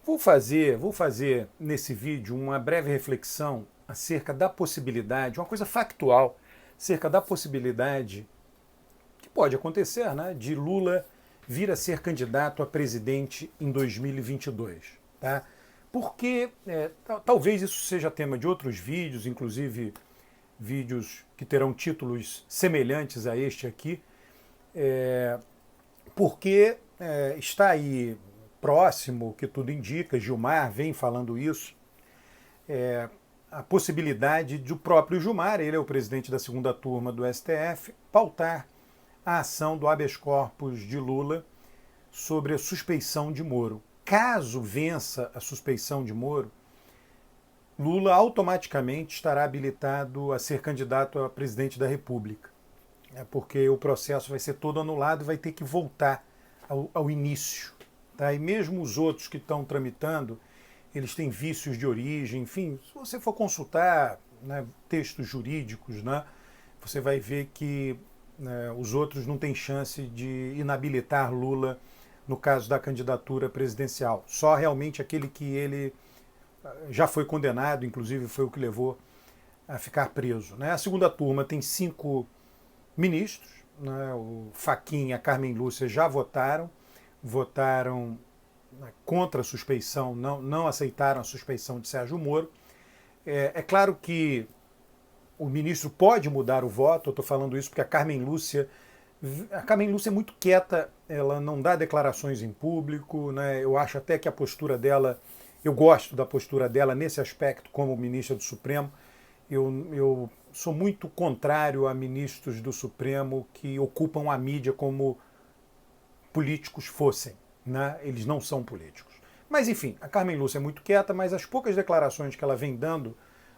Vou fazer nesse vídeo uma breve reflexão acerca da possibilidade, uma coisa factual, acerca da possibilidade que pode acontecer, né, de Lula vir a ser candidato a presidente em 2022. Tá? Porque talvez isso seja tema de outros vídeos, inclusive vídeos que terão títulos semelhantes a este aqui, porque está aí próximo, que tudo indica, Gilmar vem falando isso, a possibilidade de o próprio Gilmar, ele é o presidente da segunda turma do STF, pautar a ação do habeas corpus de Lula sobre a suspeição de Moro. Caso vença a suspeição de Moro, Lula automaticamente estará habilitado a ser candidato a presidente da República, porque o processo vai ser todo anulado e vai ter que voltar ao início. Tá? E mesmo os outros que estão tramitando, eles têm vícios de origem, enfim, se você for consultar, né, textos jurídicos, né, você vai ver que os outros não têm chance de inabilitar Lula no caso da candidatura presidencial. Só realmente aquele que ele já foi condenado, inclusive foi o que levou a ficar preso. Né? A segunda turma tem 5 ministros, né? O Fachin e a Carmen Lúcia já votaram contra a suspeição, não aceitaram a suspeição de Sérgio Moro. É claro que o ministro pode mudar o voto, eu estou falando isso porque a Carmen Lúcia é muito quieta, ela não dá declarações em público, né? Eu acho até que a postura dela, eu gosto da postura dela nesse aspecto como ministra do Supremo. Eu sou muito contrário a ministros do Supremo que ocupam a mídia como políticos fossem. Né? Eles não são políticos. Mas, enfim, a Carmen Lúcia é muito quieta, mas as poucas declarações que ela vem dando,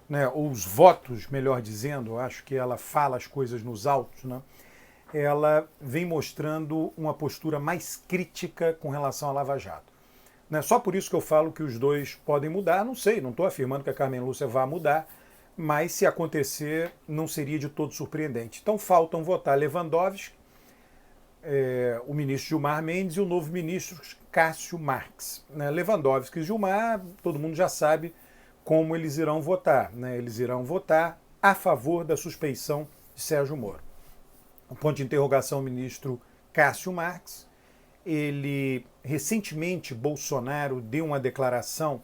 né, ou os votos, melhor dizendo, eu acho que ela fala as coisas nos autos, né, ela vem mostrando uma postura mais crítica com relação à Lava Jato. Né? Só por isso que eu falo que os dois podem mudar, não sei, não estou afirmando que a Carmen Lúcia vá mudar, mas se acontecer, não seria de todo surpreendente. Então faltam votar Lewandowski, o ministro Gilmar Mendes e o novo ministro Cássio Marques. Né? Lewandowski e Gilmar, todo mundo já sabe como eles irão votar. Né? Eles irão votar a favor da suspeição de Sérgio Moro. O ponto de interrogação, o ministro Cássio Marques. Ele, recentemente, Bolsonaro deu uma declaração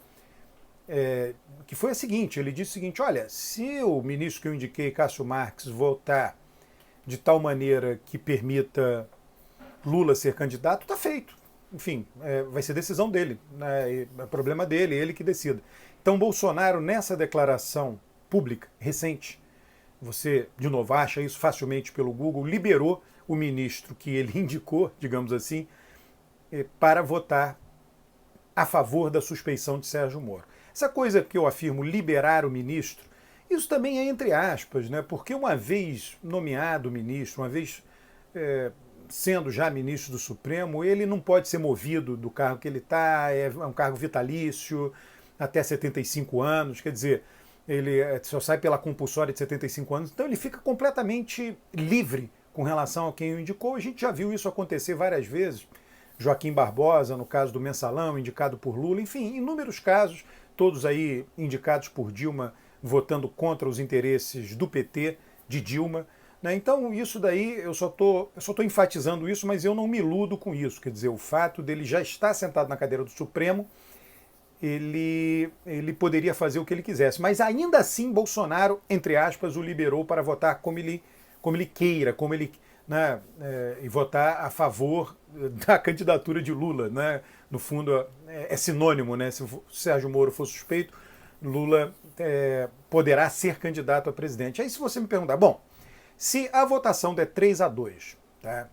que foi a seguinte, ele disse o seguinte, olha, se o ministro que eu indiquei, Cássio Marques, votar de tal maneira que permita Lula ser candidato, está feito. Enfim, vai ser decisão dele, né? É problema dele, ele que decida. Então, Bolsonaro, nessa declaração pública recente, você, de novo, acha isso facilmente pelo Google, liberou o ministro que ele indicou, digamos assim, para votar a favor da suspeição de Sérgio Moro. Essa coisa que eu afirmo, liberar o ministro, isso também é entre aspas, né? Porque uma vez nomeado ministro, uma vez sendo já ministro do Supremo, ele não pode ser movido do cargo que ele está, é um cargo vitalício, até 75 anos, quer dizer, ele só sai pela compulsória de 75 anos, então ele fica completamente livre com relação a quem o indicou. A gente já viu isso acontecer várias vezes. Joaquim Barbosa, no caso do Mensalão, indicado por Lula, enfim, inúmeros casos, todos aí indicados por Dilma, votando contra os interesses do PT, de Dilma. Né? Então, isso daí, eu só tô enfatizando isso, mas eu não me iludo com isso. Quer dizer, o fato dele já estar sentado na cadeira do Supremo, ele poderia fazer o que ele quisesse. Mas ainda assim, Bolsonaro, entre aspas, o liberou para votar como ele queira, né, e votar a favor da candidatura de Lula. Né? No fundo, é sinônimo, né? Se o Sérgio Moro for suspeito, Lula poderá ser candidato a presidente. Aí se você me perguntar, bom, se a votação der 3-2, tá?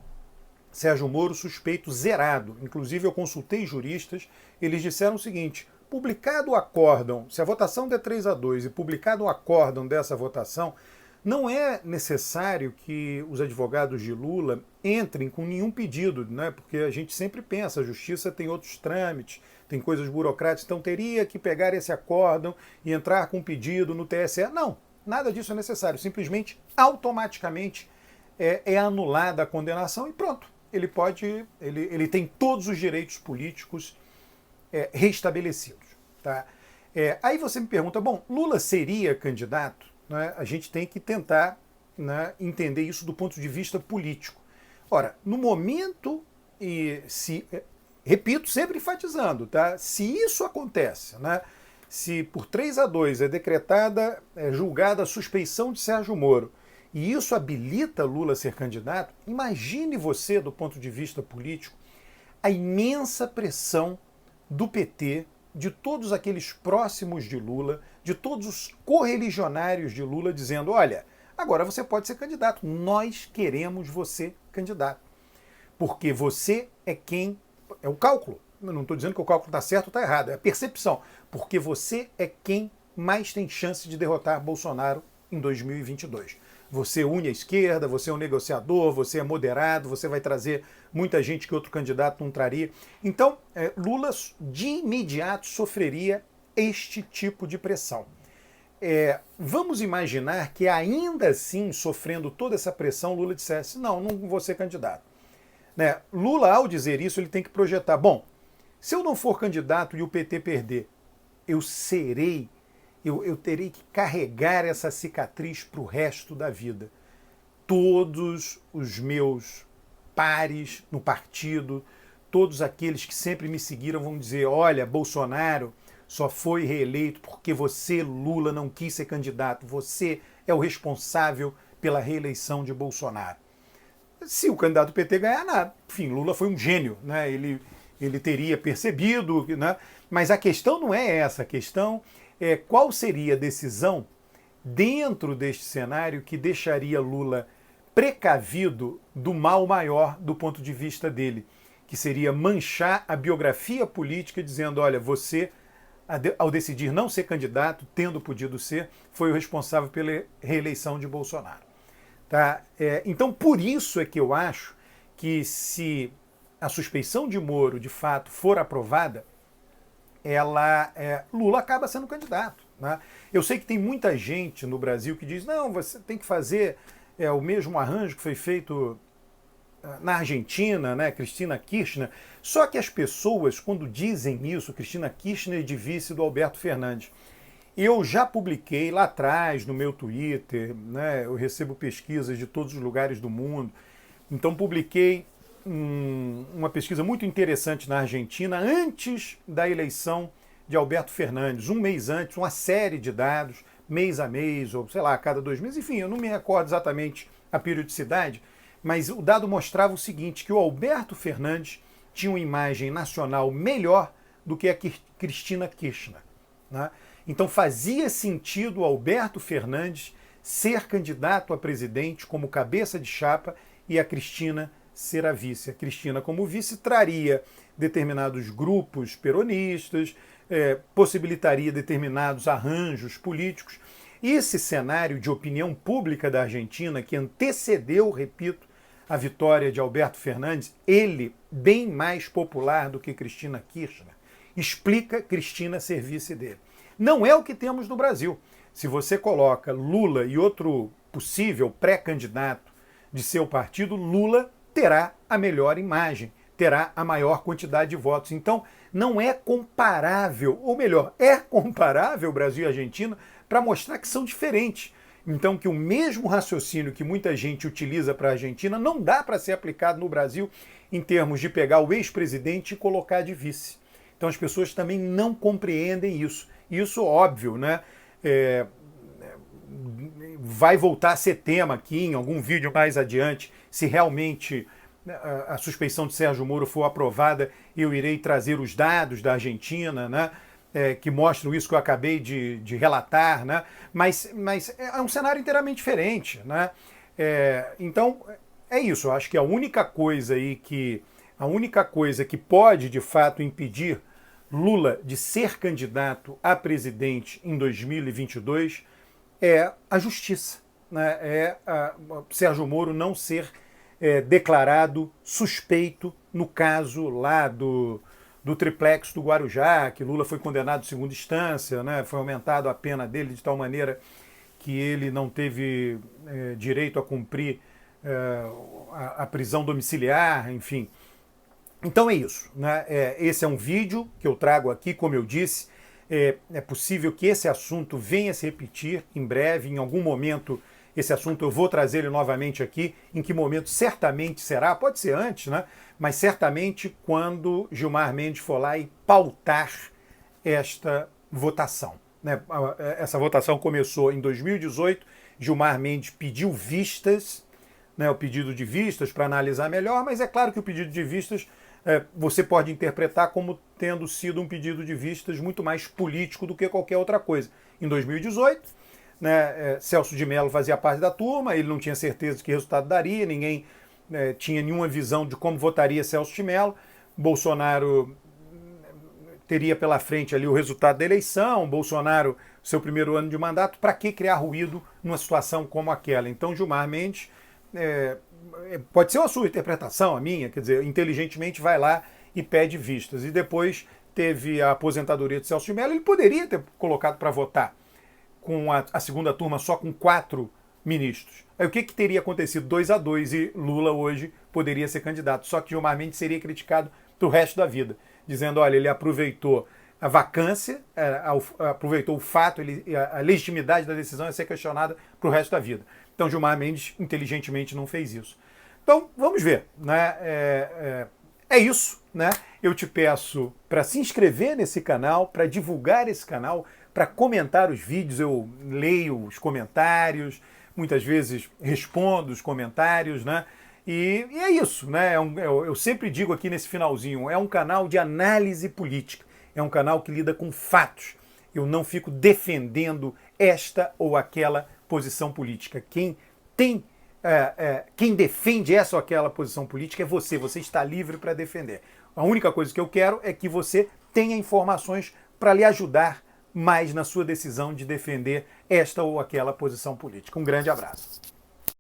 Sérgio Moro suspeito zerado, inclusive eu consultei juristas, eles disseram o seguinte, publicado o acórdão, se a votação der 3-2 e publicado o acórdão dessa votação, não é necessário que os advogados de Lula entrem com nenhum pedido, né? Porque a gente sempre pensa, a justiça tem outros trâmites, tem coisas burocráticas, então teria que pegar esse acórdão e entrar com um pedido no TSE. Não, nada disso é necessário, simplesmente, automaticamente é anulada a condenação e pronto. Ele tem todos os direitos políticos restabelecidos. Tá? Aí você me pergunta, bom, Lula seria candidato? Né? A gente tem que tentar, né, entender isso do ponto de vista político. Ora, no momento, repito, sempre enfatizando, tá? Se isso acontece, né, se por 3-2 é decretada, julgada a suspeição de Sérgio Moro, e isso habilita Lula a ser candidato, imagine você, do ponto de vista político, a imensa pressão do PT, de todos aqueles próximos de Lula, de todos os correligionários de Lula, dizendo, olha, agora você pode ser candidato, nós queremos você candidato. Porque você é quem... É o cálculo. Eu não estou dizendo que o cálculo está certo ou está errado, é a percepção. Porque você é quem mais tem chance de derrotar Bolsonaro em 2022. Você une a esquerda, você é um negociador, você é moderado, você vai trazer muita gente que outro candidato não traria. Então, Lula de imediato sofreria este tipo de pressão. Vamos imaginar que ainda assim, sofrendo toda essa pressão, Lula dissesse, não vou ser candidato. Né? Lula, ao dizer isso, ele tem que projetar, bom, se eu não for candidato e o PT perder, eu terei que carregar essa cicatriz para o resto da vida. Todos os meus pares no partido, todos aqueles que sempre me seguiram vão dizer, olha, Bolsonaro só foi reeleito porque você, Lula, não quis ser candidato. Você é o responsável pela reeleição de Bolsonaro. Se o candidato do PT ganhar, nada. Enfim, Lula foi um gênio, né? Ele teria percebido, né? Mas a questão não é essa, a questão é qual seria a decisão dentro deste cenário que deixaria Lula precavido do mal maior do ponto de vista dele, que seria manchar a biografia política dizendo, olha, você, ao decidir não ser candidato, tendo podido ser, foi o responsável pela reeleição de Bolsonaro. Tá? Então, por isso é que eu acho que se a suspeição de Moro, de fato, for aprovada, Lula acaba sendo candidato. Né? Eu sei que tem muita gente no Brasil que diz, não, você tem que fazer o mesmo arranjo que foi feito na Argentina, né, Cristina Kirchner. Só que as pessoas, quando dizem isso, Cristina Kirchner de vice do Alberto Fernandes, eu já publiquei lá atrás no meu Twitter, né, eu recebo pesquisas de todos os lugares do mundo, então publiquei uma pesquisa muito interessante na Argentina antes da eleição de Alberto Fernandes, um mês antes, uma série de dados, mês a mês, ou sei lá, a cada 2 meses, enfim, eu não me recordo exatamente a periodicidade, mas o dado mostrava o seguinte, que o Alberto Fernandes tinha uma imagem nacional melhor do que a Cristina Kirchner. Né? Então fazia sentido o Alberto Fernandes ser candidato a presidente como cabeça de chapa e a Cristina ser a vice. A Cristina, como vice, traria determinados grupos peronistas, possibilitaria determinados arranjos políticos. Esse cenário de opinião pública da Argentina, que antecedeu, repito, a vitória de Alberto Fernandes, ele, bem mais popular do que Cristina Kirchner, explica Cristina ser vice dele. Não é o que temos no Brasil. Se você coloca Lula e outro possível pré-candidato de seu partido, Lula terá a melhor imagem, terá a maior quantidade de votos. Então, não é comparável, ou melhor, é comparável Brasil e Argentina para mostrar que são diferentes. Então, que o mesmo raciocínio que muita gente utiliza para a Argentina não dá para ser aplicado no Brasil em termos de pegar o ex-presidente e colocar de vice. Então, as pessoas também não compreendem isso. Isso, óbvio, né? Vai voltar a ser tema aqui em algum vídeo mais adiante, se realmente a suspeição de Sérgio Moro for aprovada, eu irei trazer os dados da Argentina, né? Que mostram isso que eu acabei de relatar, né? Mas é um cenário inteiramente diferente, né? Então, é isso. Eu acho que a única coisa que pode, de fato, impedir Lula de ser candidato a presidente em 2022 é a justiça, né? Sérgio Moro não ser declarado suspeito no caso lá do triplex do Guarujá, que Lula foi condenado em segunda instância, né? Foi aumentado a pena dele de tal maneira que ele não teve direito a cumprir a prisão domiciliar, enfim. Então é isso, né? Esse é um vídeo que eu trago aqui, como eu disse. É possível que esse assunto venha se repetir em breve, em algum momento esse assunto eu vou trazer ele novamente aqui. Em que momento certamente será, pode ser antes, né? Mas certamente quando Gilmar Mendes for lá e pautar esta votação, né? Essa votação começou em 2018, Gilmar Mendes pediu vistas, né, o pedido de vistas para analisar melhor, mas é claro que o pedido de vistas você pode interpretar como tendo sido um pedido de vistas muito mais político do que qualquer outra coisa. Em 2018, né, Celso de Mello fazia parte da turma, ele não tinha certeza de que resultado daria, ninguém tinha nenhuma visão de como votaria Celso de Mello. Bolsonaro teria pela frente ali o resultado da eleição, Bolsonaro, seu primeiro ano de mandato, para que criar ruído numa situação como aquela? Então Gilmar Mendes, pode ser a sua interpretação, a minha, quer dizer, inteligentemente vai lá e pede vistas. E depois teve a aposentadoria de Celso de Mello, ele poderia ter colocado para votar com a segunda turma só com 4 ministros. Aí o que teria acontecido? 2-2 e Lula hoje poderia ser candidato. Só que Gilmar Mendes seria criticado pro resto da vida, dizendo, olha, ele aproveitou a vacância, aproveitou o fato, a legitimidade da decisão ia ser questionada pro resto da vida. Então Gilmar Mendes inteligentemente não fez isso. Então vamos ver, né? É isso, né? Eu te peço para se inscrever nesse canal, para divulgar esse canal, para comentar os vídeos. Eu leio os comentários, muitas vezes respondo os comentários, né? E é isso, né? Eu sempre digo aqui nesse finalzinho, é um canal de análise política, é um canal que lida com fatos. Eu não fico defendendo esta ou aquela posição política. Quem defende essa ou aquela posição política é você. Você está livre para defender. A única coisa que eu quero é que você tenha informações para lhe ajudar mais na sua decisão de defender esta ou aquela posição política. Um grande abraço.